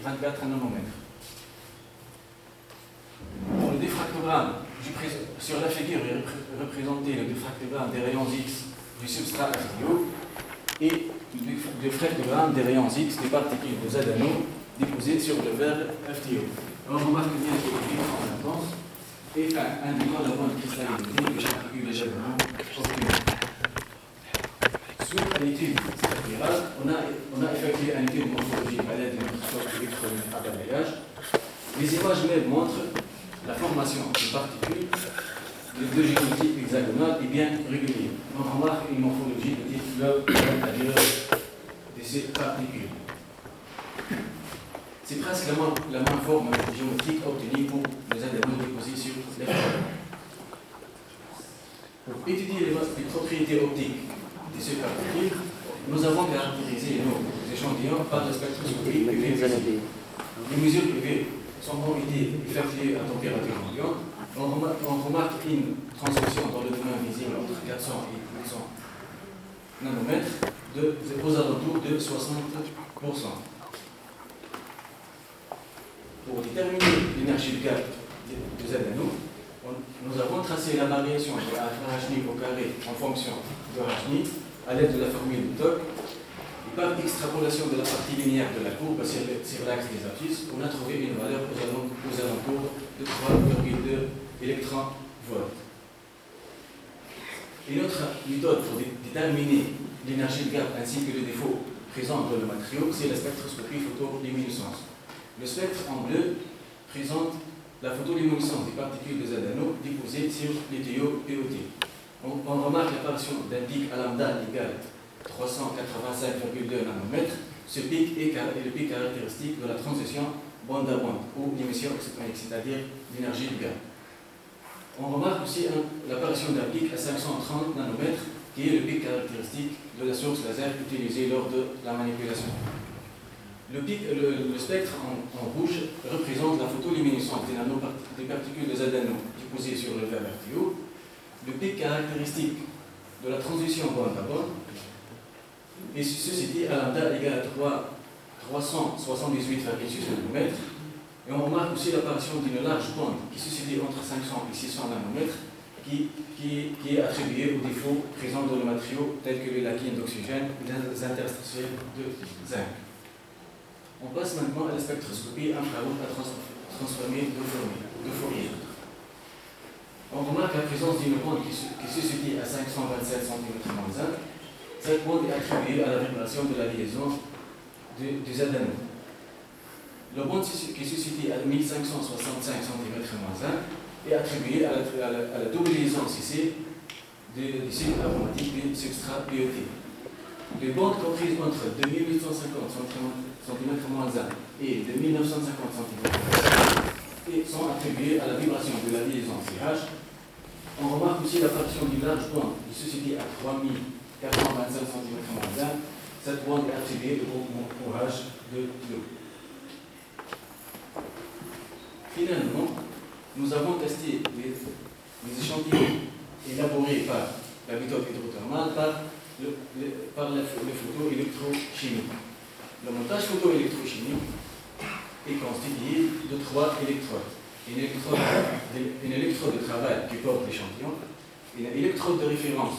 24 nanomètres. Pour le diffractogramme, sur la figure, il est représenté le diffractogramme des rayons X du substrat FTO et le diffractogramme des rayons X des particules de Z-anneaux déposées sur le verre FTO. On remarque bien qu'il est en intense et indiquant la bonne cristallinité des particules de Z-anneaux obtenues. Suite à l'étude spirale, on a effectué une étude morphologique à l'aide d'un microscope électronique à balayage. Les images même montrent la formation de particules de géométrie hexagonale est bien régulière. On remarque une morphologie de type globe à l'intérieur de ces particules. C'est presque la même forme géométrique obtenue pour les Z-anneaux déposés sur les feuilles. Pour étudier les propriétés optiques de ces particules, nous avons caractérisé nos échantillons par la spectroscopie UV visible. Les mesures UV ont été effectuées à température ambiante. On remarque une transition dans le domaine visible entre 400 et 800 nanomètres aux alentours de 60%. Pour déterminer l'énergie de gap de Z-anneaux, nous avons tracé la variation de H' au carré en fonction de H' à l'aide de la formule de Toc. Et par extrapolation de la partie linéaire de la courbe sur l'axe des abscisses, on a trouvé une valeur aux alentours de 3,2 électronvolts. Une autre méthode pour déterminer l'énergie de gap ainsi que les défauts présents dans le matériau, c'est la spectroscopie photoluminescence. Le spectre en bleu présente la photoluminescence des particules de Z-anneaux déposées sur les tuyaux POT. On remarque l'apparition d'un pic à lambda égal 385,2 nanomètres. Ce pic est le pic caractéristique de la transition bande à bande ou l'émission exceptionnelle, c'est-à-dire l'énergie de gap. On remarque aussi l'apparition d'un pic à 530 nanomètres qui est le pic caractéristique de la source laser utilisée lors de la manipulation. Le spectre en rouge représente la photoluminescence des particules de Z-anneaux déposées sur le verre FTO. Le pic caractéristique de la transition bande à bande et ceci à lambda égale à 378,6 nanomètres. Et on remarque aussi l'apparition d'une large bande qui se situe entre 500 et 600 nanomètres qui est attribuée aux défauts présents dans le matériau tels que les laquines d'oxygène et les interstitiels de zinc. On passe maintenant à la spectroscopie infrarouge à transformer de Fourier. On remarque la présence d'une bande qui se situe à 527 cm-1. Cette bande est attribuée à la vibration de la liaison du Z-anneau. La bande qui se situe à 1565 cm-1 est attribuée à la double liaison CC du cycle aromatique du substrat POT. Les bandes comprises entre 2850 cm-1 et 2950 cm sont attribuées à la vibration de la liaison CH. On remarque aussi l'apparition d'une large bande qui se situe à 3425 cm-1. Cette bande est attribuée au groupement OH de l'eau. Finalement, nous avons testé les échantillons élaborés par la méthode hydrothermale par les photos électrochimiques. Le montage photo-électrochimique est constitué de 3 électrodes. Une électrode de travail qui porte l'échantillon, une électrode de référence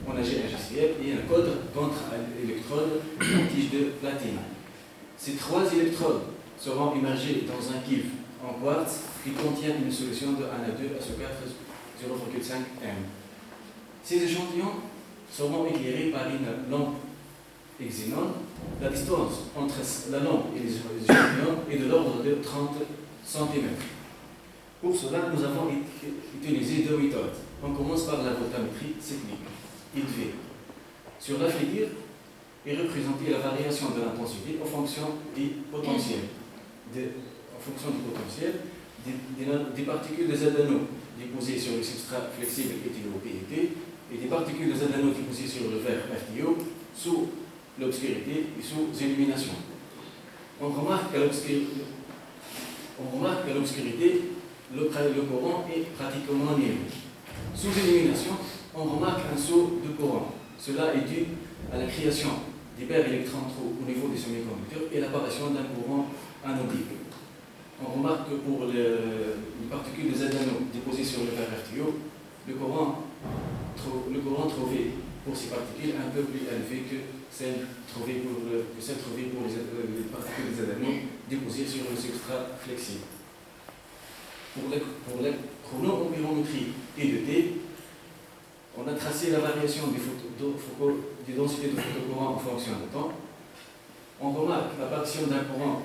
en AgHCl et un code contre-électrode en tige de platine. Ces 3 électrodes seront immergées dans un cuve en quartz qui contient une solution de 1 à 2 SO4 0,5 M. Ces échantillons seront éclairés par une lampe xénon. La distance entre la lampe et les échantillons est de l'ordre de 30 cm. Pour cela, nous avons utilisé 2 méthodes. On commence par la voltammétrie cyclique, IDV. Sur la figure est représentée la variation de l'intensité en fonction du potentiel. Des particules de Z-anneaux déposées sur le substrat flexible hétéro-PET et des particules de Z-anneaux déposées sur le verre FTO sous l'obscurité et sous illumination. On remarque qu'à l'obscurité, le courant est pratiquement nul. Sous illumination, on remarque un saut de courant. Cela est dû à la création des paires électrons trop au niveau des semi-conducteurs et l'apparition d'un courant anodique. On remarque que pour les particules de Z-anneaux déposées sur le verre RTO, le courant trouvé pour ces particules est un peu plus élevé que celle trouvée pour les particules de Z-anneaux déposées sur le substrat flexible. Pour la chronoampirométrie T de T, on a tracé la variation des densités de photocourant en fonction du temps. On remarque l'apparition d'un courant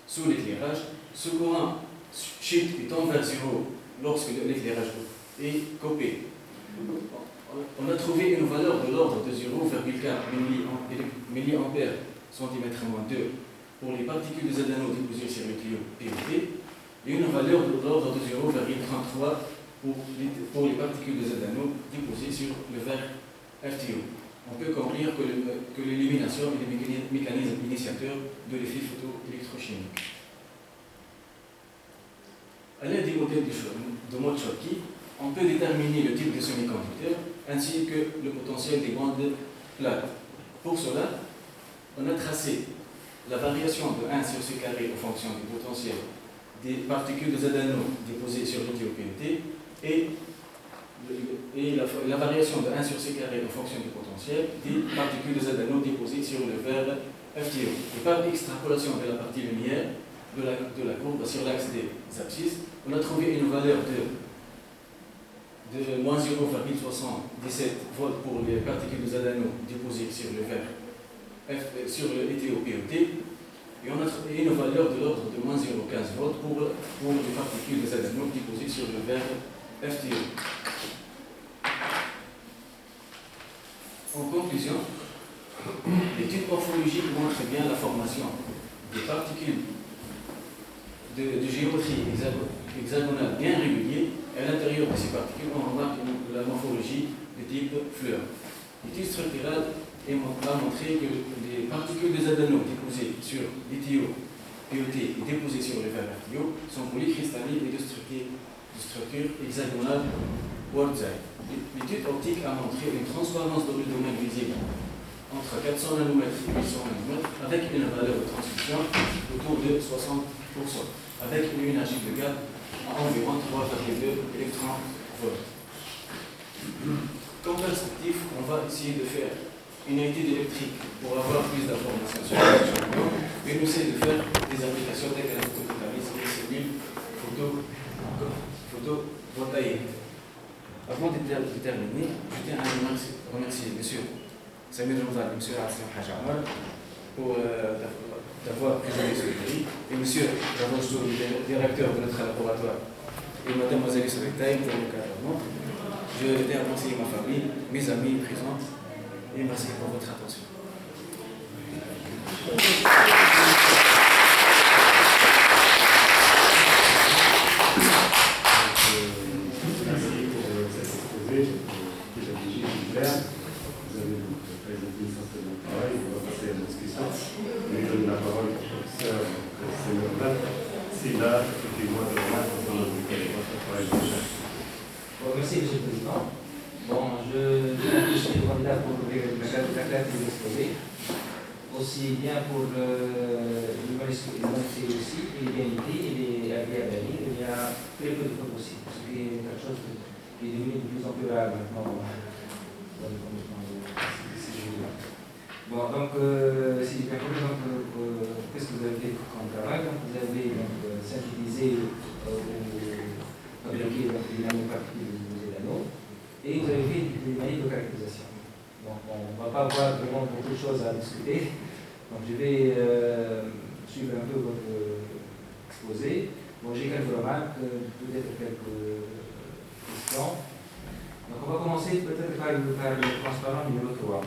sous l'éclairage. Ce courant chute et tombe vers zéro lorsque l'éclairage est coupé. On a trouvé une valeur de l'ordre de 0,4 milliampères cm-2 pour les particules de Z-anneaux déposées sur le tuyau PET et une valeur de l'ordre de 0,33 pour les particules de Z-anneaux déposées sur le verre FTO. On peut conclure que l'élimination est le mécanisme initiateur de l'effet photoélectrochimique. À l'aide des modèles de Mold-Schottky, on peut déterminer le type de semi-conducteur ainsi que le potentiel des bandes plates. Pour cela, on a tracé la variation de 1 sur C carré en fonction du potentiel des particules de Z-anneaux déposées sur le tuyau PET et la variation de 1 sur C carré en fonction du potentiel des particules de Z-anneaux déposées sur le verre FTO. Et par extrapolation de la partie lumière de la courbe sur l'axe des abscisses, on a trouvé une valeur de moins 0,77 volts pour les particules de Z-anneaux déposées sur le verre sur le ETO-PET et on a trouvé une valeur de l'ordre de moins 0,15 volts pour les particules de Z-anneaux déposées sur le verre FTO. En conclusion, l'étude morphologique montre bien la formation des particules de géométrie hexagonale bien régulier. À l'intérieur de ces particules, on remarque la morphologie de type fleur. L'étude structurale a montré que les particules de Z-anneaux déposées sur l'ETO, PET et déposées sur le verre RTO sont polycristallinées et de structure hexagonale Wurtzite. L'étude optique a montré une transparence dans le domaine visible entre 400 nanomètres et 800 nanomètres avec une valeur de transmission autour de 60%, avec une énergie de gap à environ 3,2 électronvolts. Comme perspective, on va essayer de faire une étude électrique pour avoir plus d'informations sur le champion et nous essayer de faire des applications telles que la photocatalyse et les cellules photovoltaïques. Avant de terminer, je tiens à remercier M. Samir Ramzan et M. Hassan Hajamar pour d'avoir présenté ce prix, et M. Ravojtou, le directeur de notre laboratoire, et Mme Azali Soubektaï pour l'encadrement. Je tiens à remercier ma famille, mes amis présents, et merci pour votre attention. Merci, M. le Président. Bon, je suis candidat pour la classe de l'exposé, aussi bien pour l'humanité aussi, et l'égalité, et l'avenir. Il y a très peu de fautes aussi, ce qui est quelque chose qui est devenu de plus en plus rare maintenant dans le comportement de ces jours-là. Bon, donc, si j'ai bien compris, qu'est-ce que vous avez fait comme travail? Donc, vous avez synthétisé ou fabriqué les nanoparticules de Z-anneaux et vous avez fait des manières de caractérisation. Donc, on ne va pas avoir vraiment beaucoup de choses à discuter. Donc, je vais suivre un peu votre exposé. Bon, j'ai quelques remarques, peut-être quelques questions. Donc, on va commencer peut-être par le transparent numéro 3.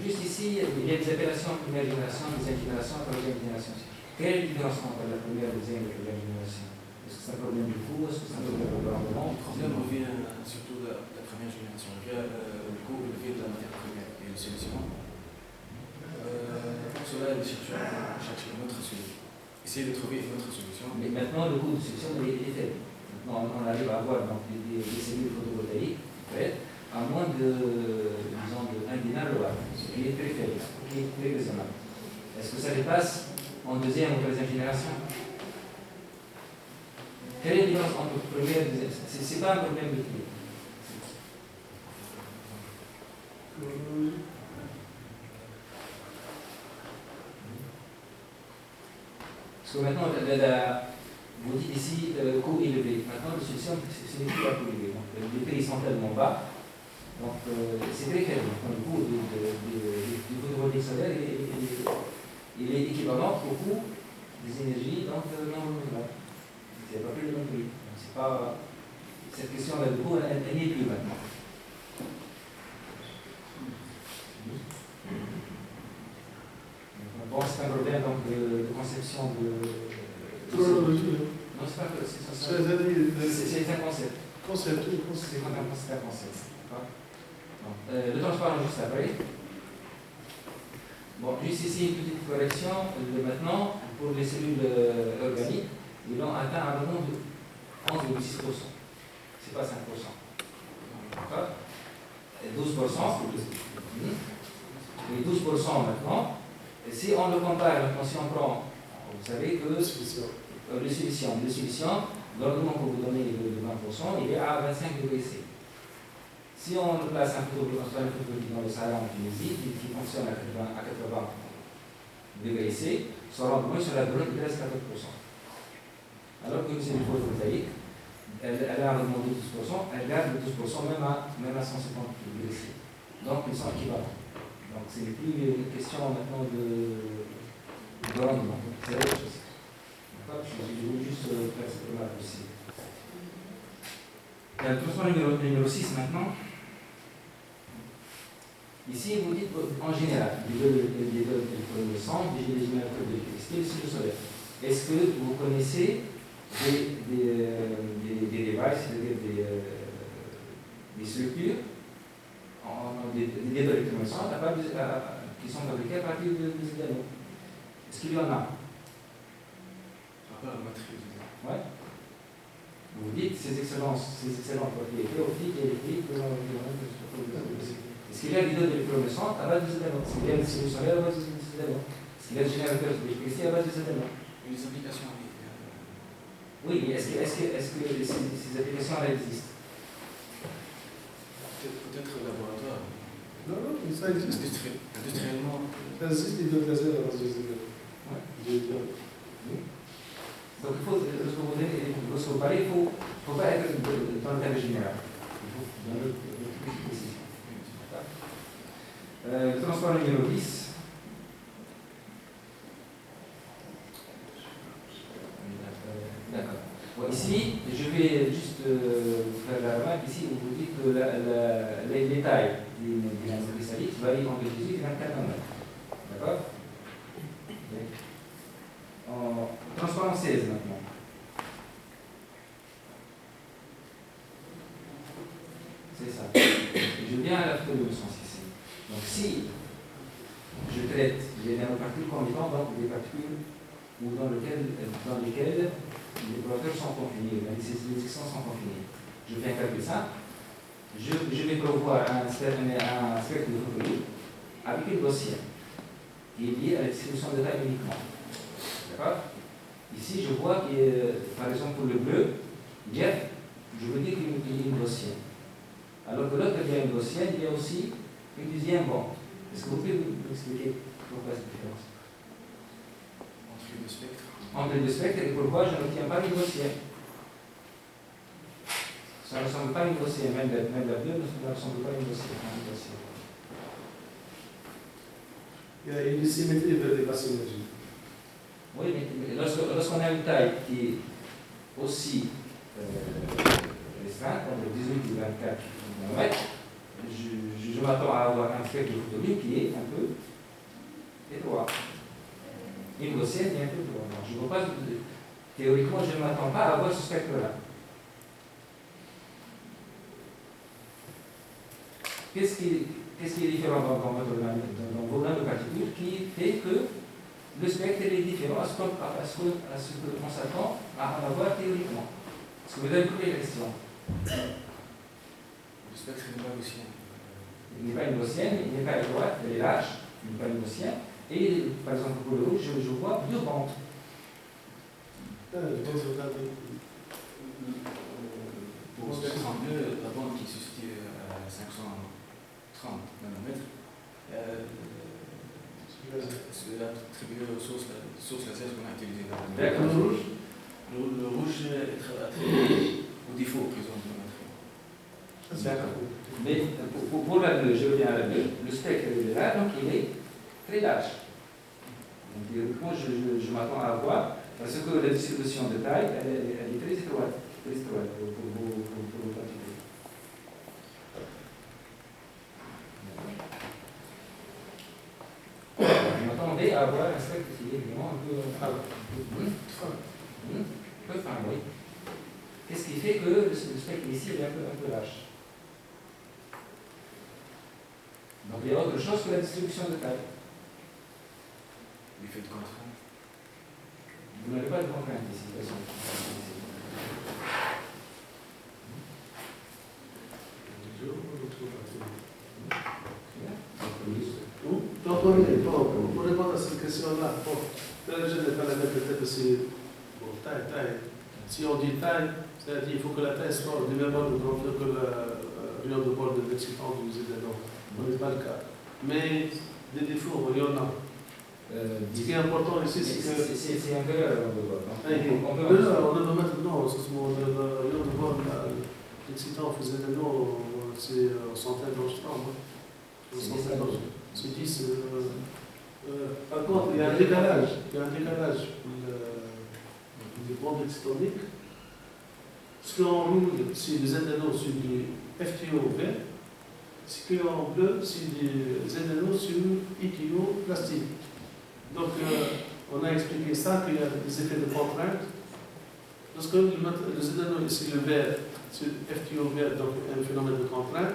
Juste ici, il y a des appellations première génération, deuxième génération, troisième génération. Quelle est la différence entre la première, deuxième et troisième génération? Est-ce que c'est un problème du coût? Est-ce que c'est un problème de rendement? Le problème revient surtout de la première génération, le coût élevé de la matière première et le solution. Pour cela, il cherche une autre solution. essayer de trouver une autre solution. Mais maintenant, le coût de solution est faible. Maintenant, on arrive à avoir donc, des cellules photovoltaïques prêtes à moins disons, de 1 dinar le watt, ce qui est très faible, qui est très raisonnable. Est-ce que ça dépasse en deuxième ou troisième génération? Quelle est la différence entre première et deuxième? Ce n'est pas un problème de prix. Parce que maintenant, vous dites ici coût élevé. Maintenant, la solution, ce n'est plus à coût élevé. Donc, les prix sont tellement bas. Donc, c'est très faible. Donc, le coût du photovoltaïque solaire il est équivalent au coût des énergies non renouvelables. C'est pas plus le même prix. C'est pas, cette question-là de coût, elle n'est plus maintenant. Bon, c'est un problème donc, de conception de. Non, c'est pas que c'est un concept. C'est un concept. Le transparent juste après. Bon, juste ici une petite correction. Maintenant, pour les cellules organiques, ils ont atteint un rendement de 11,6%. C'est pas 5%. D'accord? 12%. Et 12% maintenant. Et si on le compare, maintenant, si on prend, vous savez que le solution, le rendement que vous donnez de 20%, il est à 25 degrés C. Si on place un photovoltaïque dans le Sahara en Tunisie, qui fonctionne à 80 degrés C, son rendement sera de 13-14%. Alors que c'est une photovoltaïque, elle a un rendement de 12%, elle garde le 12% même à 150 degrés C. Donc ils sont équivalents. Donc ce n'est plus une question maintenant de rendement, c'est autre chose. Je voulais juste faire cette remarque aussi. Le transport numéro 6 maintenant. Ici, vous dites en général, des le centre, des générateurs d'électricité, des cellules solaires. Est-ce que vous connaissez des devices, c'est-à-dire des structures, des électroménages qui sont fabriqués à partir de ces anneaux? Est-ce qu'il y en a? Ouais. Vous dites ces excellentes propriétés optiques et électriques. Est-ce qu'il y a des données d'électroménages à base de ces anneaux? Est-ce qu'il y a des cellules solaires à base de ces anneaux? Est-ce qu'il y a des générateurs d'électricité à base de ces anneaux? Les applications. Oui, mais est-ce que ces applications-là existent? Peut-être au laboratoire. Non, ça existe. Industriellement. Ça existe, des deux lasers à base de ces anneaux. Donc il faut, lorsque vous parlez, il ne faut pas être dans le cadre général. Il faut dans le précision. Le transport numéro 10. D'accord. Bon, ici, je vais juste vous faire la remarque. Ici, où vous dites que les tailles des nanocristallites varient entre 18 et 24 nanomètres. D'accord? Transparent 16 maintenant. C'est ça. Je viens à la photo de sens ici. Donc si je traite les nanoparticules comme étant donc des particules ou dans lesquelles les producteurs sont confinés, les sections sont confinées. Je fais un calcul simple. Je vais prévoir un spectre de photonie avec une gaussienne qui est liée à la distribution de taille uniquement. D'accord? Ici, je vois que, par exemple, pour le bleu, Jeff, je veux dire qu'il y a une gaussienne. Alors que l'autre, il y a une gaussienne, il y a aussi une deuxième bande. Est-ce que vous pouvez vous expliquer pourquoi cette différence? Entre les deux spectres. Entre les deux spectres, et pourquoi je n'obtiens pas une gaussienne? Ça ne ressemble pas à une gaussienne, même la bleue ne ressemble pas à une gaussienne. Il y a une symétrie vers les basses énergies. Oui, mais lorsqu'on a une taille qui est aussi restreinte, entre 18 et 24 nanomètres, je m'attends à avoir un spectre de photonie qui est un peu étroit. Une gaussienne est un peu étroite. Je ne veux pas, théoriquement, je ne m'attends pas à avoir ce spectre-là. Qu'est-ce qui est différent dans vos nanoparticules qui fait que le spectre est différent à ce qu'on s'attend à en avoir théoriquement. Est-ce que vous avez compris la question? Le spectre n'est pas gaussien. Il n'est pas une gaussienne, il n'est pas étroite, elle est large, il n'est pas une gaussienne. Et par exemple pour le rouge, je vois deux bandes. Pour le spectre en bleu, la bande qui se situe à 530 nanomètres, c'est attribué aux sources laser qu'on a utilisées dans le rouge. Le rouge est attribué au défaut présent de la matrice. D'accord. Mais pour la bleue, je reviens à la bleue, le spectre est là, donc il est très large. Donc théoriquement, je m'attends à voir, parce que la distribution de taille, elle est très étroite pour vos particules. Je m'attendais à avoir un spectre qui est vraiment un peu fin, oui. Qu'est-ce qui fait que le spectre ici est un peu lâche? Donc il y a autre chose que la distribution de taille. L'effet de contrainte. Vous n'avez pas de contrainte ici. Pour répondre à cette question-là, je n'ai pas la même peut-être aussi. Taille. Si on dit taille, c'est-à-dire qu'il faut que la taille soit du même ordre de grandeur que le rayon de bord de l'excitant du ZNO. Ce n'est pas le cas. Mais des défauts, il y en a. Ce qui est important ici, c'est que. C'est inférieur à rayon de bord. On ne peut mettre, non, le rayon de bord, l'excitant ZNO, c'est centaines d'angstrams. C'est 10. Par contre, il y a un décalage. Des bandes excitoniques. Ce qu'on roule, c'est des ZNO sur du FTO vert. Ce qu'on bleu, c'est des ZNO sur ITO plastique. Donc, on a expliqué ça, qu'il y a des effets de contrainte. Lorsque le ZNO, c'est le vert, c'est FTO vert, donc un phénomène de contrainte.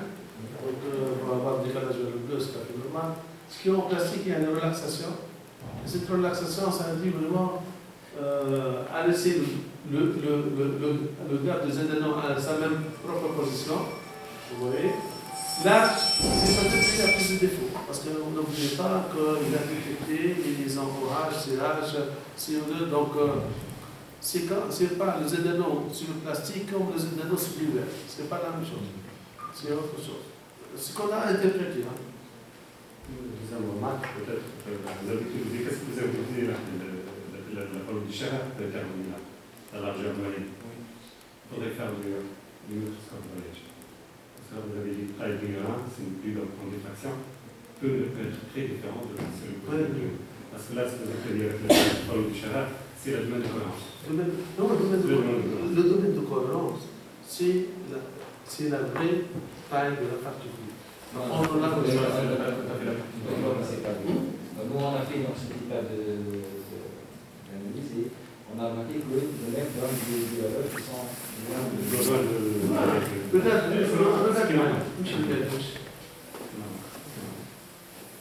Donc, on va avoir un décalage vers le bleu, c'est tout à fait normal. Ce qui est en plastique, il y a une relaxation. Et cette relaxation, ça indique vraiment à laisser le gap de ZNO à sa même propre position. Vous voyez. Là, c'est peut-être qu'il y a plus de défauts. Parce que n'oubliez pas qu'il a détecté les encourages, CH, CO2. Donc, c'est pas le ZNO sur le plastique comme le ZNO sur l'hiver. Ce n'est pas la même chose. C'est autre chose. Ce qu'on a interprété. Disons, Marc, peut-être, qu'est-ce que vous avez dit la colonne du Chara de Carolina, la largeur moyenne? Il faudrait faire du microscope voyage. Parce que vous avez dit taille d'ignorance, c'est une plus en diffraction, peut être très différente de la seule. Parce que là, ce que vous avez dit avec la colonne du Chara, c'est le domaine de cohérence. Le domaine de cohérence, c'est la vraie taille de la particule. Nous, on a fait dans ce type d'analyse et on a remarqué que les mêmes donne des valeurs qui sont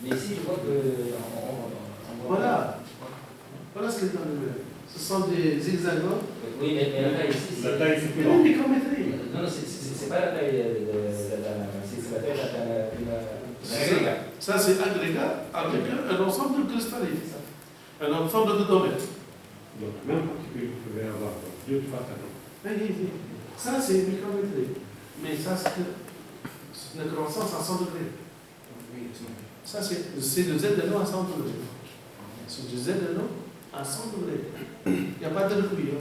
mais ici, je vois que. Voilà ce qui est dans le même. Ce sont des hexagones. Oui, mais la taille ici, c'est. La taille, c'est plus une micrométrie. Non, c'est pas la taille c'est la taille d'un agrégat. Ça, c'est agrégat avec un ensemble de cristalliques. Un ensemble de domaines. Donc, même particule, vous pouvez avoir 2, 3 tableaux. Ça, c'est une micrométrie. Mais ça, c'est une croissance à 100 degrés. Ça, c'est le ZNO à 100 degrés. C'est du ZNO à 100 degrés. Il n'y a pas de recueil.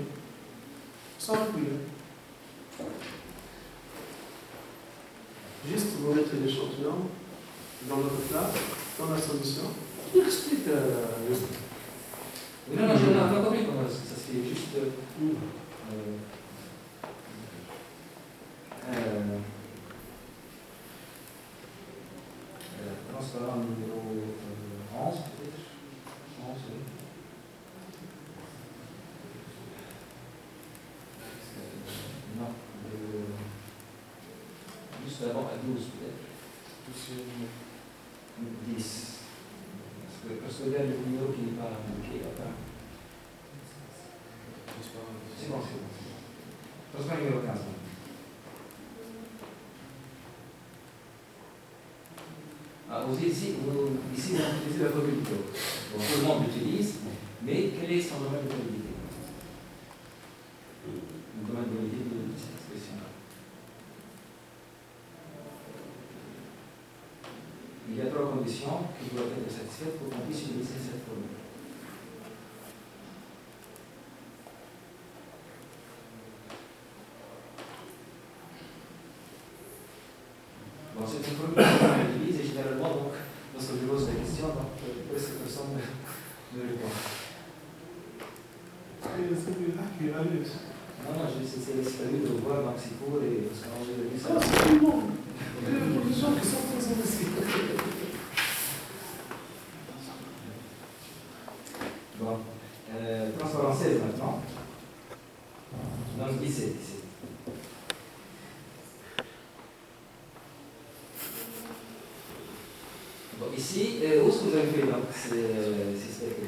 Sans recueil. Juste, vous mettez l'échantillon dans notre plat, dans la solution. Je t'explique. Non, je n'ai pas compris comment ça se fait. Juste. Transparent numéro 11, peut-être. 11, oui. Non, juste avant à 12, peut-être. 10. Parce Parce que là, le numéro qui n'est pas indiqué, enfin, c'est bon, c'est bon. Transparent numéro 15. Ah, vous ici, vous utilisez la probabilité. Bon, tout le monde l'utilise, mais quel est son domaine de probabilité? Le domaine de probabilité de cette expression-là. Il y a 3 conditions qui doivent être satisfaites pour qu'on puisse utiliser cette formule. Bon, c'est une formule qu'on utilise et généralement, donc, lorsque je pose la question, donc, presque personne ne répond. Non, c'est celui de voir, donc c'est pour, et parce qu'on a vu ça. C'est tout le monde. Il y a beaucoup de gens qui sont très investis. Bon, transparence 16 maintenant. Non, 17 ici. Bon, ici, où est-ce que vous avez fait donc, ces spectres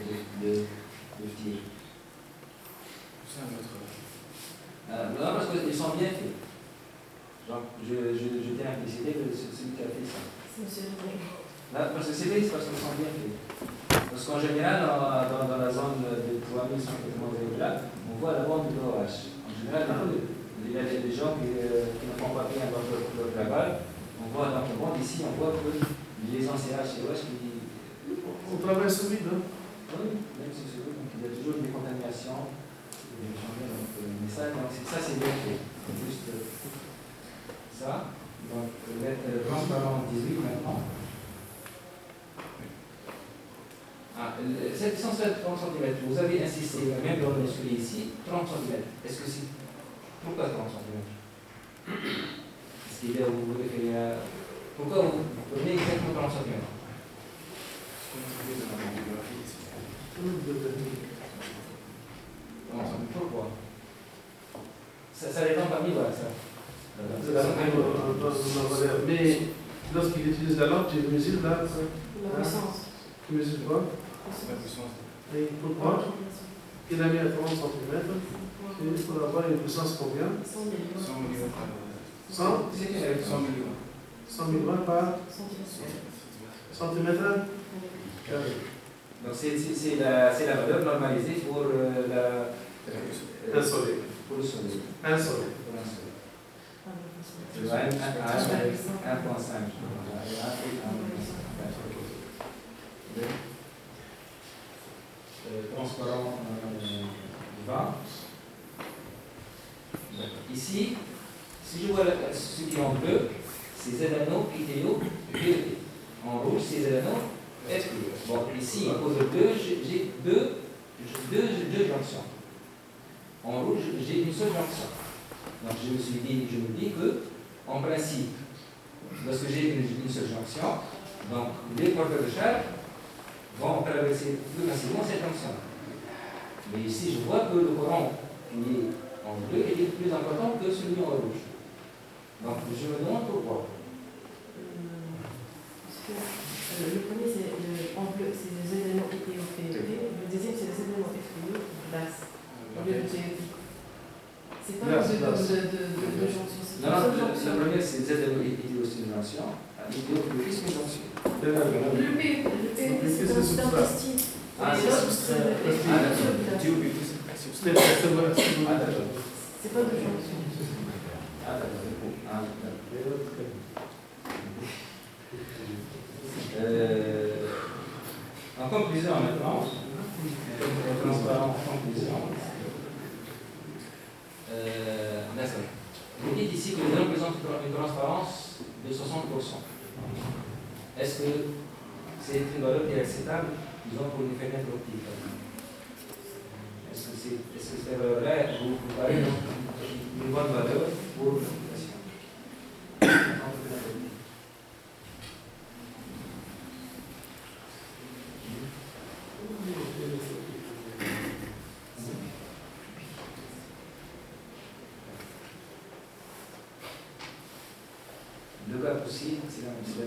de tir? Non, parce qu'ils sont bien faits. Donc, je tiens à féliciter celui qui a fait ça. C'est monsieur Rodrigue. Là, parce que c'est vrai, c'est parce qu'ils sont bien faits. Parce qu'en général, dans la zone de 3180 là, on voit la bande de l'orage. En général, il y a des gens qui ne font pas bien leur travail. On voit dans la bande ici, on voit que les anciens COH qui. On travaille sur vide, hein? Oui, même si c'est vrai, donc il y a toujours des contaminations. Mais ça, c'est bien fait. Juste ça. Donc, mettre transparent 18 maintenant. Ah, cette distance de 30 cm, vous avez insisté, même dans le soulier ici, 30 cm. Est-ce que c'est. Pourquoi 30 cm? Est-ce qu'il y a, vous référez à. Pourquoi vous prenez exactement 30 cm? Pourquoi? Ça dépend parmi voilà, ça. Mais lorsqu'il utilise la lampe, il mesure là. La puissance. Tu mesures quoi? La puissance. Et pourquoi? Il a mis à 30 cm. Et pour avoir une puissance combien? 100 millimètres. 100 millimètres. 100 100 millimètres. 100 millimètres par centimètre carré. Donc c'est la valeur normalisée pour Un soleil. pour le soleil. Un soleil. Pour un soleil. Ah, Tu vois, 1.5. Transparent 20. Ici, si je vois ce qui est en bleu, c'est ZNO, PTO, PET. En rouge, c'est ZNO, FTO. Bon, ici, à cause de 2, j'ai deux jonctions. En rouge, j'ai une seule jonction. Donc je me dis que, en principe, lorsque j'ai une seule jonction, donc les porteurs de charge vont traverser plus facilement cette jonction. Mais ici, je vois que le courant qui est en bleu est plus important que celui en rouge. Donc je me demande pourquoi. Le premier, c'est en bleu, c'est le ZNO ITO PET. Le deuxième, c'est le ZNO FTO DAS. Au lieu de PET. C'est pas de jonction. Non, la première, c'est ZNO ITO stimulation. ITO plus une jonction. Le PET, c'est un substrat. Ah, c'est substrat. C'est pas de jonction. Ah, d'accord. En conclusion maintenant, transparent en conclusion. D'accord. Vous dites ici que les gens présentent une transparence de 60%. Est-ce que c'est une valeur qui est acceptable, disons, pour une fenêtre optique? Est-ce que cette valeur-là, vous parlez une bonne valeur pour l'application? Le cas possible, c'est la question.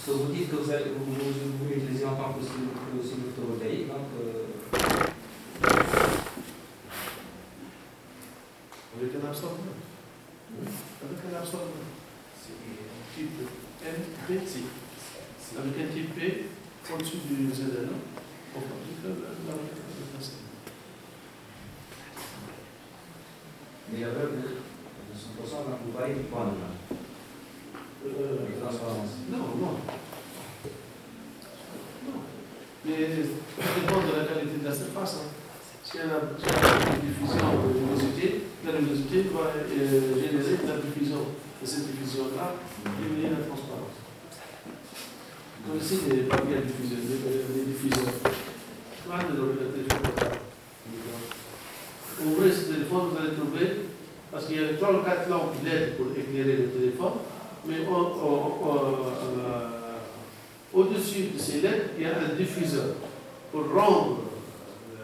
Parce que vous dites que vous voulez utiliser en tant que sous photovoltaïque, donc Avec un absorbeur. Avec un absorbeur. Type NP. Avec un type P au-dessus du ZNO, on fabrique la mais il y avait de 100%, donc vous parlez du point de transparence. Non. Mais ça dépend de la qualité de la surface. Si elle a une diffusion de luminosité, la luminosité va générer de la diffusion. Et cette diffusion-là éliminer la transparence. Comme ici, les papiers à diffuser, les diffuseurs. Voilà le téléphone portable. Ouvrez ce téléphone, vous allez trouver, parce qu'il y a 3 ou 4 lampes LED pour éclairer le téléphone, mais au-dessus de ces LED, il y a un diffuseur pour rendre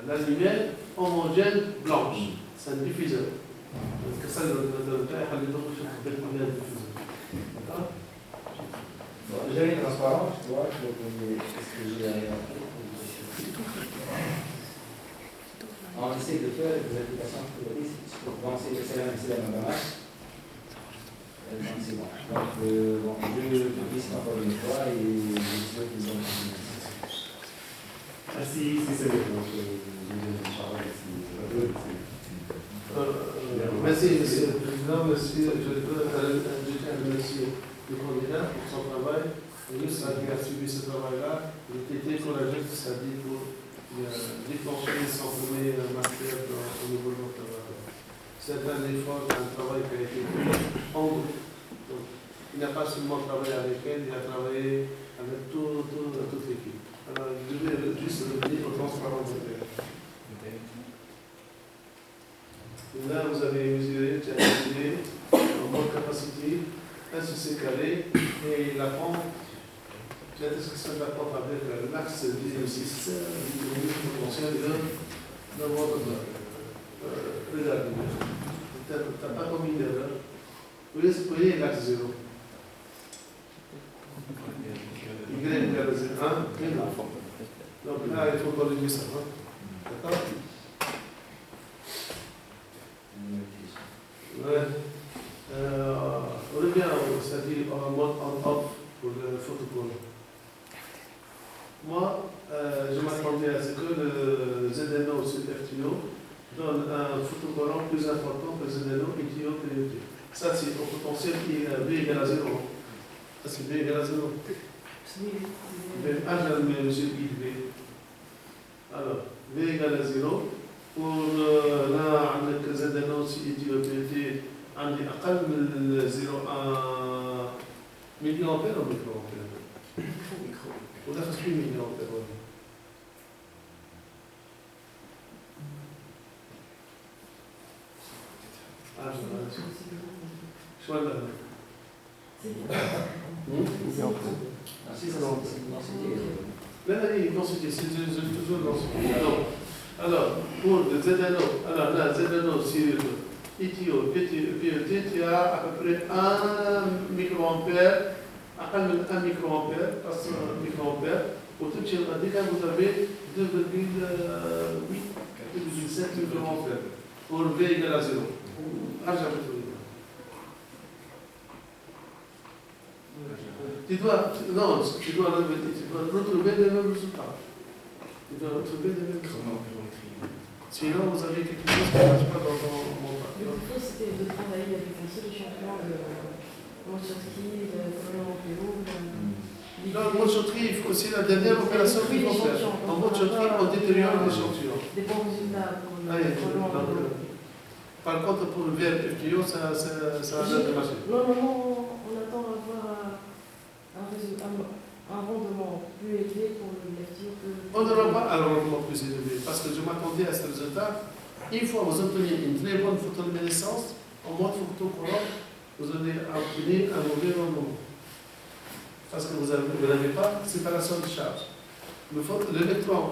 la lumière homogène blanche. C'est un diffuseur. C'est ça le D'accord? J'ai une transparence, tu vois, ce que j'ai à on essaie de faire des applications pour penser que c'est la même marche. Donc, c'est bon. Donc, je félicite encore une fois et je souhaite qu'ils ont si c'est bon, merci, monsieur le président. Merci, je voudrais ajouter un remercier le candidat pour son travail. Et ça a suivi ce travail-là. Il était courageux, c'est-à-dire pour déclencher son premier master au niveau de notre travail. C'est un effort, un travail qui a été fait en groupe. Donc, il n'a pas seulement travaillé avec elle, il a travaillé avec toute l'équipe. Alors, je vais juste revenir aux transparences de terre. Là, vous avez mesuré, tu as mesuré en bonne capacité, un succès carré, et la pente, tu as description de la pente avec l'axe 10,6 potentiel de votre regardez. Tu n'as pas commis d'erreur. Vous voyez l'axe 0. Y égale 0. 1, et là. Donc là, il faut corriger ça. D'accord? Ouais. On revient, c'est-à-dire en mode on-off pour le photocollant. Moi, je m'attendais à ce que le ZNO sur FTO donne un photocollant plus important que le ZNO ITO PET. Ça, c'est au potentiel qui est V égale à 0. Ça, c'est V égale à 0. Monsieur V. Alors, V égale à 0. pour là عندك ZNO سي تي او بي تي عندي اقل من 0.1 مليون امبير او ميكرو امبير وداخل في مليون امبير شو هذا؟ لا لا هي densité, c'est toujours densité. Alors, pour le ZNO, alors là, ZNO sur ITO, PET, tu as à peu près 1 microampère, à 1 microampère, parce que 1 microampère, pour tout ce radical, vous avez 2,8, 2,7 microampères, pour V égale à 0. Ah, j'avais trouvé. Tu dois retrouver les mêmes résultats. Tu dois retrouver les mêmes résultats. Sinon, vous avez quelque chose qui ne marche pas dans mon papier. L'idée, c'était de travailler avec un seul échantillon de Monchotri, de Colombo. Dans le Monchotri, c'est la dernière opération qu'il faut faire. En Monchotri, on détériore l'échantillon. Des bons résultats pour le Colombo. Par contre, pour le VRFTO, ça a l'air de marcher. Non, on attend d'avoir un rendement plus élevé pour le FTO que... On n'aura pas un rendement plus élevé, parce que je m'attendais à ce résultat. Une fois que vous obtenez une très bonne photoluminescence, en mode photocollant, vous allez obtenir un mauvais rendement. Parce que vous n'avez pas de séparation de charge. L'électron